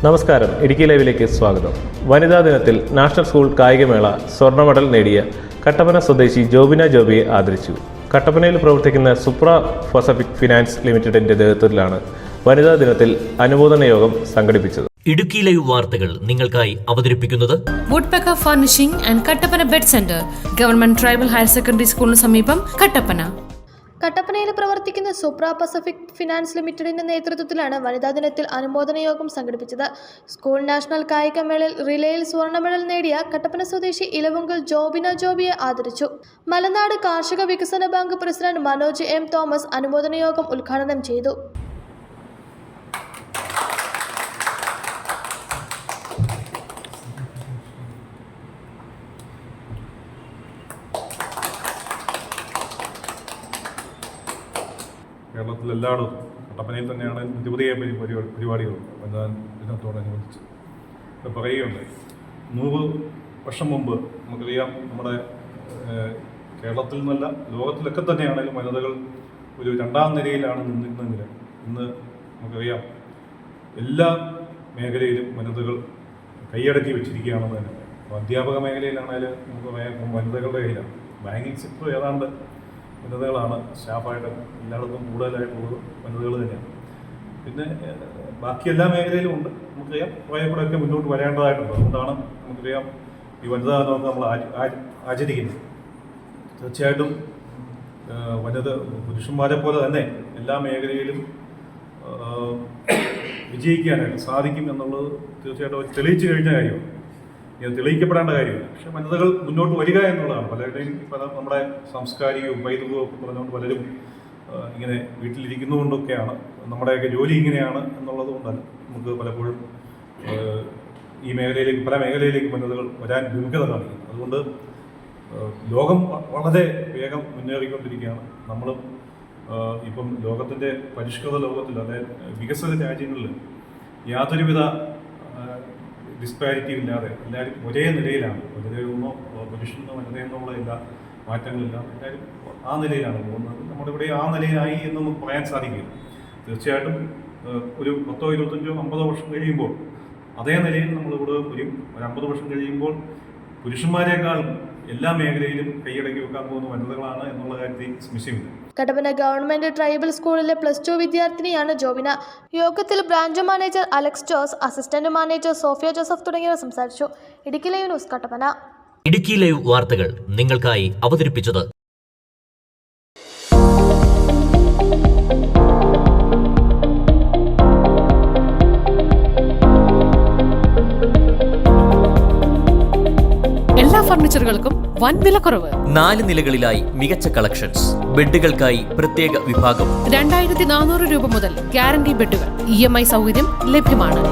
നമസ്കാരം, ഇടുക്കി ലൈവിലേക്ക് സ്വാഗതം. വനിതാ ദിനത്തിൽ നാഷണൽ സ്കൂൾ കായികമേള സ്വർണ്ണ മെഡൽ നേടിയ കട്ടപ്പന സ്വദേശി ജോബിന ജോബിയെ ആദരിച്ചു. കട്ടപ്പനയിൽ പ്രവർത്തിക്കുന്ന സുപ്ര പസഫിക് ഫിനാൻസ് ലിമിറ്റഡിന്റെ നേതൃത്വത്തിലാണ് വനിതാ ദിനത്തിൽ അനുമോദന യോഗം സംഘടിപ്പിച്ചത്. ഇടുക്കി ലൈവ് വാർത്തകൾ നിങ്ങൾക്കായി അവതരിപ്പിക്കുന്നത് woodpecker furnishing and Kattappana bed centre, government tribal higher secondary സ്കൂളിന് സമീപം, കട്ടപ്പന. കട്ടപ്പനയിൽ പ്രവർത്തിക്കുന്ന സുപ്ര പസഫിക് ഫിനാൻസ് ലിമിറ്റഡിന്റെ നേതൃത്വത്തിലാണ് വനിതാ ദിനത്തിൽ അനുമോദന യോഗം സംഘടിപ്പിച്ചത്. സ്കൂൾ നാഷണൽ കായികമേളയിൽ റിലേയിൽ സ്വർണ്ണ മെഡൽ നേടിയ കട്ടപ്പന സ്വദേശി ഇലവുങ്കൽ ജോബിന ജോബിയെ ആദരിച്ചു. മലനാട് കാർഷിക വികസന bank president Manoj M Thomas അനുമോദന യോഗം ഉദ്ഘാടനം ചെയ്തു. കേരളത്തിലെല്ലായിടും കട്ടപ്പനയിൽ തന്നെയാണ് നിരവധിയായ പരിപാടികൾ വനിതാ ദിനത്തോടനുബന്ധിച്ച് പറയുകയുണ്ടായി. 100 വർഷം മുമ്പ് നമുക്കറിയാം, നമ്മുടെ കേരളത്തിൽ നിന്നല്ല ലോകത്തിലൊക്കെ തന്നെയാണെങ്കിലും വനിതകൾ ഒരു 2ാം നിരയിലാണ് നിന്നിരുന്നെങ്കിൽ ഇന്ന് നമുക്കറിയാം എല്ലാ മേഖലയിലും വനിതകൾ കൈയടക്കി വെച്ചിരിക്കുകയാണെന്ന് തന്നെ. അപ്പോൾ അധ്യാപക മേഖലയിലാണെങ്കിലും നമുക്ക് വനിതകളുടെ കയ്യിലാണ്. ബാങ്കിങ് സെക്ടർ ഏതാണ്ട് വനിതകളാണ്. സ്റ്റാഫായിട്ട് എല്ലായിടത്തും കൂടുതലായിട്ടുള്ളത് വനിതകൾ തന്നെയാണ്. പിന്നെ ബാക്കി എല്ലാ മേഖലയിലും ഉണ്ട്. നമുക്കറിയാം കുറേ കൂടെയൊക്കെ മുന്നോട്ട് വരേണ്ടതായിട്ടുണ്ട്. അതുകൊണ്ടാണ് നമുക്കറിയാം ഈ വനിതാ ദിനം നമ്മൾ ആചരിക്കുന്നത്. തീർച്ചയായിട്ടും പുരുഷന്മാരെ പോലെ തന്നെ എല്ലാ മേഖലയിലും വിജയിക്കാനായിട്ട് സാധിക്കും എന്നുള്ളത് തീർച്ചയായിട്ടും തെളിയിച്ചു കഴിഞ്ഞ കാര്യമാണ്. ഇത് തെളിയിക്കപ്പെടേണ്ട കാര്യമില്ല. പക്ഷെ വനിതകൾ മുന്നോട്ട് വരിക എന്നുള്ളതാണ്. പലരുടെയും നമ്മുടെ സാംസ്കാരികവും പൈതൃകവും ഒക്കെ പറഞ്ഞുകൊണ്ട് പലരും ഇങ്ങനെ വീട്ടിലിരിക്കുന്നതുകൊണ്ടൊക്കെയാണ്, നമ്മുടെയൊക്കെ ജോലി ഇങ്ങനെയാണ് എന്നുള്ളത് കൊണ്ടല്ല നമുക്ക് പലപ്പോഴും ഈ മേഖലയിലേക്ക് പല മേഖലയിലേക്ക് വനിതകൾ വരാൻ വിമുഖത കാണിക്കുന്നു. അതുകൊണ്ട് ലോകം വളരെ വേഗം മുന്നേറിക്കൊണ്ടിരിക്കുകയാണ്. നമ്മളും ഇപ്പം ലോകത്തിൻ്റെ പരിഷ്കൃത ലോകത്തിൽ, അതായത് വികസിത രാജ്യങ്ങളിൽ യാതൊരുവിധ ഡിസ്പാരിറ്റി ഇല്ലാതെ എല്ലാവരും ഒരേ നിലയിലാണ്. വനിതയെന്നോ പുരുഷനെന്നോ വനിതയെന്നുള്ള എല്ലാ മാറ്റങ്ങളില്ല, എല്ലാവരും ആ നിലയിലാണ് പോകുന്നത്. നമ്മുടെ ഇവിടെ ആ നിലയിലായി എന്ന് നമുക്ക് പറയാൻ സാധിക്കില്ല. തീർച്ചയായിട്ടും ഒരു 10, 25, 50 വർഷം കഴിയുമ്പോൾ അതേ നിലയിൽ നമ്മളിവിടെ വരും. ഒരു 50 വർഷം കഴിയുമ്പോൾ പുരുഷന്മാരെക്കാളും എല്ലാ മേഖലയിലും കൈയടക്കി വെക്കാൻ പോകുന്ന വനിതകളാണ് എന്നുള്ള കാര്യത്തിൽ സംശയമില്ല. കട്ടപ്പന ഗവൺമെന്റ് ട്രൈബൽ സ്കൂളിലെ +2 വിദ്യാർത്ഥിനിയാണ് ജോബിന. യോഗത്തിൽ branch manager Alex Jose, assistant manager Sophia Joseph തുടങ്ങിയവർ സംസാരിച്ചു. Idukki live news, Kattappana. Idukki live വാർത്തകൾ നിങ്ങൾക്കായി അവതരിപ്പിച്ചത് എല്ലാ ഫർണിച്ചറുകൾക്കും വൻ വിലക്കുറവ്. 4 നിലകളിലായി മികച്ച കളക്ഷൻസ്. ബെഡുകൾക്കായി പ്രത്യേക വിഭാഗം. 2400 രൂപ മുതൽ ഗ്യാരണ്ടി ബെഡുകൾ. EMI സൗകര്യം ലഭ്യമാണ്.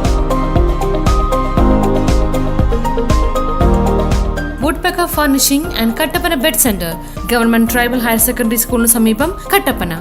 Woodpecker furnishing and Kattappana bed centre, government tribal higher secondary സ്കൂളിന് സമീപം, കട്ടപ്പന.